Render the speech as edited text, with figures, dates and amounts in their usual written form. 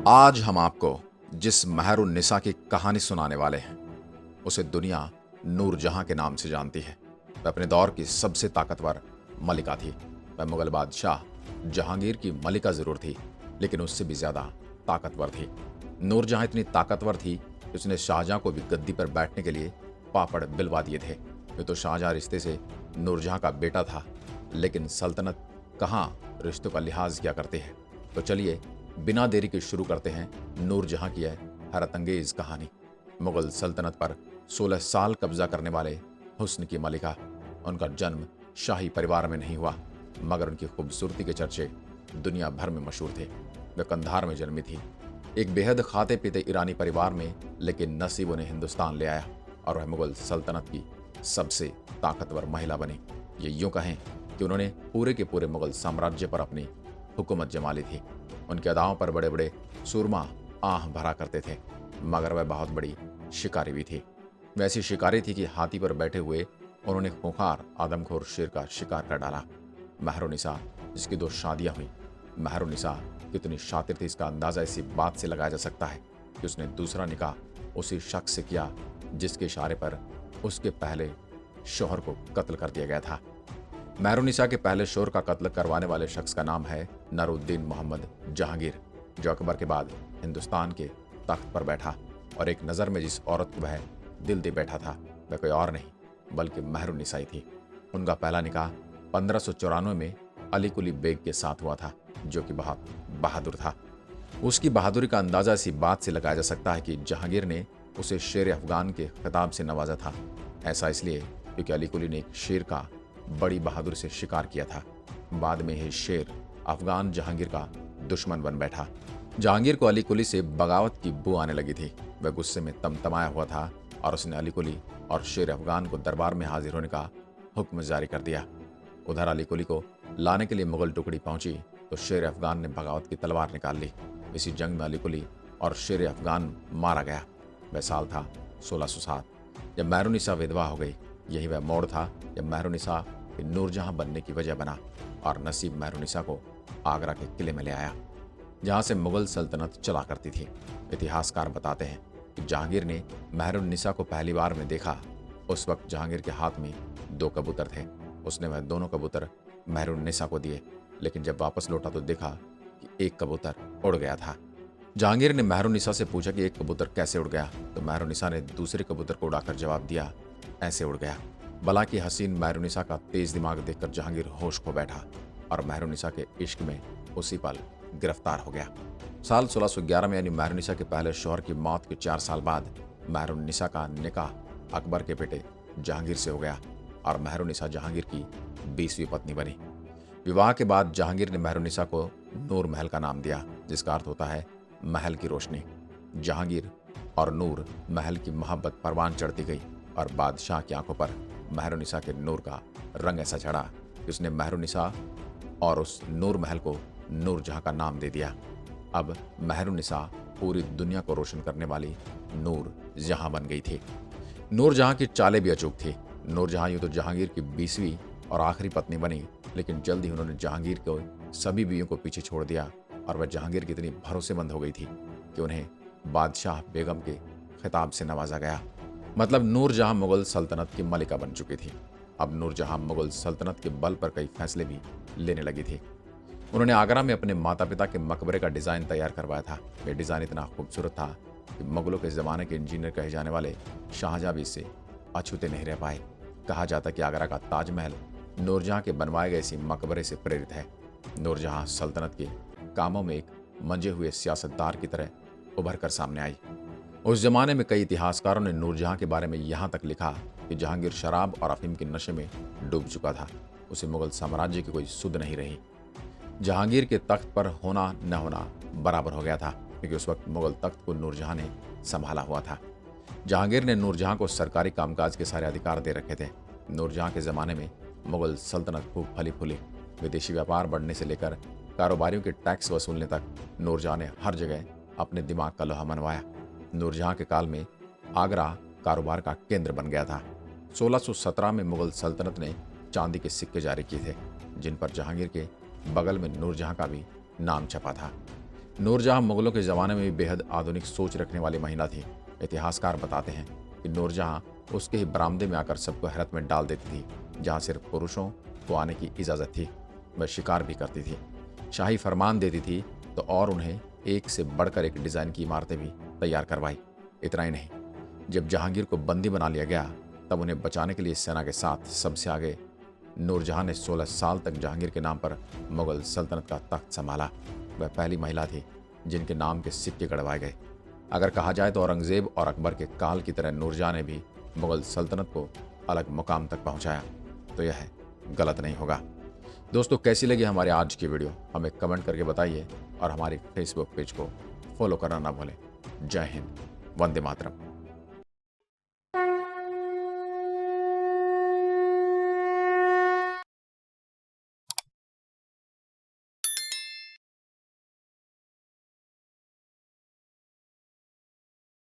आज हम आपको जिस महरुन्निसा की कहानी सुनाने वाले हैं उसे दुनिया नूरजहां के नाम से जानती है। वह अपने दौर की सबसे ताकतवर मलिका थी। वह मुगल बादशाह जहांगीर की मलिका जरूर थी, लेकिन उससे भी ज्यादा ताकतवर थी। नूरजहां इतनी ताकतवर थी कि उसने शाहजहां को भी गद्दी पर बैठने के लिए पापड़ बिलवा दिए थे। वे तो शाहजहां रिश्ते से नूरजहां का बेटा था, लेकिन सल्तनत कहाँ रिश्तों का लिहाज किया करती है। तो चलिए बिना देरी के शुरू करते हैं नूरजहां की यह हैरतअंगेज कहानी। मुगल सल्तनत पर 16 साल कब्जा करने वाले हुस्न की मलिका। उनका जन्म शाही परिवार में नहीं हुआ, मगर उनकी खूबसूरती के चर्चे दुनिया भर में मशहूर थे। वे कंधार में जन्मी थी, एक बेहद खाते पीते ईरानी परिवार में, लेकिन नसीब उन्हें हिंदुस्तान ले आया और वह मुगल सल्तनत की सबसे ताकतवर महिला बनी। ये यूं कहें कि उन्होंने पूरे के पूरे मुगल साम्राज्य पर अपनी हुकूमत जमा ली थी। उनके अदाओं पर बड़े बड़े सूरमा आह भरा करते थे, मगर वह बहुत बड़ी शिकारी भी थी। वैसी शिकारी थी कि हाथी पर बैठे हुए उन्होंने खूंखार आदमखोर शेर का शिकार कर डाला। महरुन्निसा, जिसकी 2 शादियां हुई। महरुन्निसा कितनी शातिर थी इसका अंदाजा इसी बात से लगाया जा सकता है कि उसने दूसरा निकाह उसी शख्स से किया जिसके इशारे पर उसके पहले शौहर को कत्ल कर दिया गया था। महरुन्निसा के पहले शौहर का कत्ल करवाने वाले शख्स का नाम है नरुद्दीन मोहम्मद जहांगीर, जो अकबर के बाद हिंदुस्तान के तख्त पर बैठा। और एक नज़र में जिस औरत को वह दिल दे बैठा था वह कोई और नहीं बल्कि महरुन्निसा ही थी। उनका पहला निकाह 1594 में अली कुली बेग के साथ हुआ था, जो कि बहुत बहादुर था। उसकी बहादुरी का अंदाजा इसी बात से लगाया जा सकता है कि जहांगीर ने उसे शेर अफगान के खिताब से नवाजा था। ऐसा इसलिए क्योंकि अली कुली ने एक शेर का बड़ी बहादुरी से शिकार किया था। बाद में यह शेर अफगान जहांगीर का दुश्मन बन बैठा। जहांगीर को अली कुली से बगावत की बू आने लगी थी। वह गुस्से में तमतमाया हुआ था और उसने अली कुली और शेर अफगान को दरबार में हाजिर होने का हुक्म जारी कर दिया। उधर अली कुली को लाने के लिए मुगल टुकड़ी पहुंची तो शेर अफगान ने बगावत की तलवार निकाल ली। इसी जंग में अली कुली और शेर अफगान मारा गया। वह साल था 1607, जब महरुन्निसा विधवा हो गई। यही वह मोड़ था जब महरुन्निसा के नूरजहां बनने की वजह बना और नसीब महरुन्निसा को आगरा के किले में ले आया, जहां से मुगल सल्तनत चला करती थी। इतिहासकार बताते हैं कि जहांगीर ने महरुन्निसा को पहली बार में देखा। उस वक्त जहांगीर के हाथ में 2 कबूतर थे। उसने वह दोनों कबूतर महरुन्निसा को दिए, लेकिन जब वापस लौटा तो देखा कि एक कबूतर उड़ गया था। जहांगीर ने महरुन्निसा से पूछा कि एक कबूतर कैसे उड़ गया, तो महरुन्निसा ने दूसरे कबूतर को उड़ाकर जवाब दिया, ऐसे उड़ गया। भला की हसीन महरुन्निसा का तेज दिमाग देखकर जहांगीर होश खो बैठा और महरुन्निसा के इश्क में उसी पल गिरफ्तार हो गया। साल 1611 में यानी महरुन्निसा के पहले शौहर की मौत के 4 साल बाद महरुन्निसा का निकाह अकबर के बेटे जहांगीर से हो गया और महरुन्निसा जहांगीर की 20वीं पत्नी बनी। विवाह के बाद जहांगीर ने महरुन्निसा को नूर महल का नाम दिया, जिसका अर्थ होता है महल की रोशनी। जहांगीर और नूर महल की मोहब्बत परवान चढ़ती गई और बादशाह की आंखों पर महरुन्निसा के नूर का रंग ऐसा चढ़ा कि उसने महरुन्निसा और उस नूर महल को नूरजहां का नाम दे दिया। अब महरुन्निसा पूरी दुनिया को रोशन करने वाली नूरजहां बन गई थी। नूरजहां की चालें भी अचूक थी। नूरजहां यूं तो जहांगीर की 20वीं और आखिरी पत्नी बनी, लेकिन जल्द ही उन्होंने जहांगीर को सभी बीवियों को पीछे छोड़ दिया और वह जहांगीर की इतनी भरोसेमंद हो गई थी कि उन्हें बादशाह बेगम के खिताब से नवाजा गया। मतलब नूरजहां मुगल सल्तनत की मलिका बन चुकी थी। अब नूरजहां मुगल सल्तनत के बल पर कई फैसले भी लेने लगी थी। उन्होंने आगरा में अपने माता पिता के मकबरे का डिज़ाइन तैयार करवाया था। यह डिज़ाइन इतना खूबसूरत था कि मुगलों के ज़माने के इंजीनियर कहे जाने वाले शाहजहां भी इससे अछूते नहीं रह पाए। कहा जाता कि आगरा का ताजमहल नूरजहां के बनवाए गए इसी मकबरे से प्रेरित है। नूरजहां सल्तनत के कामों में एक मंजे हुए सियासतदार की तरह उभर कर सामने आई। उस जमाने में कई इतिहासकारों ने नूरजहां के बारे में यहाँ तक लिखा कि जहांगीर शराब और अफीम के नशे में डूब चुका था। उसे मुगल साम्राज्य की कोई सुध नहीं रही। जहांगीर के तख्त पर होना न होना बराबर हो गया था, क्योंकि उस वक्त मुगल तख्त को नूरजहां ने संभाला हुआ था। जहांगीर ने नूरजहां को सरकारी कामकाज के सारे अधिकार दे रखे थे। नूरजहां के ज़माने में मुगल सल्तनत खूब फली फूली। विदेशी व्यापार बढ़ने से लेकर कारोबारियों के टैक्स वसूलने तक नूरजहां ने हर जगह अपने दिमाग का लोहा मनवाया। नूरजहां के काल में आगरा कारोबार का केंद्र बन गया था। 1617 में मुगल सल्तनत ने चांदी के सिक्के जारी किए थे, जिन पर जहांगीर के बगल में नूरजहां का भी नाम छपा था। नूरजहां मुगलों के ज़माने में भी बेहद आधुनिक सोच रखने वाली महिला थी। इतिहासकार बताते हैं कि नूरजहां उसके ही बरामदे में आकर सबको हैरत में डाल देती थी। जहां सिर्फ पुरुषों को आने की इजाज़त थी, वह शिकार भी करती थी, शाही फरमान देती थी तो और उन्हें एक से बढ़कर एक डिज़ाइन की इमारतें भी तैयार करवाई। इतना ही नहीं, जब जहांगीर को बंदी बना लिया गया तब उन्हें बचाने के लिए सेना के साथ सबसे आगे नूरजहां ने 16 साल तक जहांगीर के नाम पर मुगल सल्तनत का तख्त संभाला। वह पहली महिला थी जिनके नाम के सिक्के गड़वाए गए। अगर कहा जाए तो औरंगजेब और अकबर के काल की तरह नूरजहां ने भी मुगल सल्तनत को अलग मुकाम तक पहुंचाया, तो यह गलत नहीं होगा। दोस्तों, कैसी लगी हमारे आज की वीडियो हमें कमेंट करके बताइए और हमारे फेसबुक पेज को फॉलो करना ना भूलें। जय हिंद, वंदे मातरम।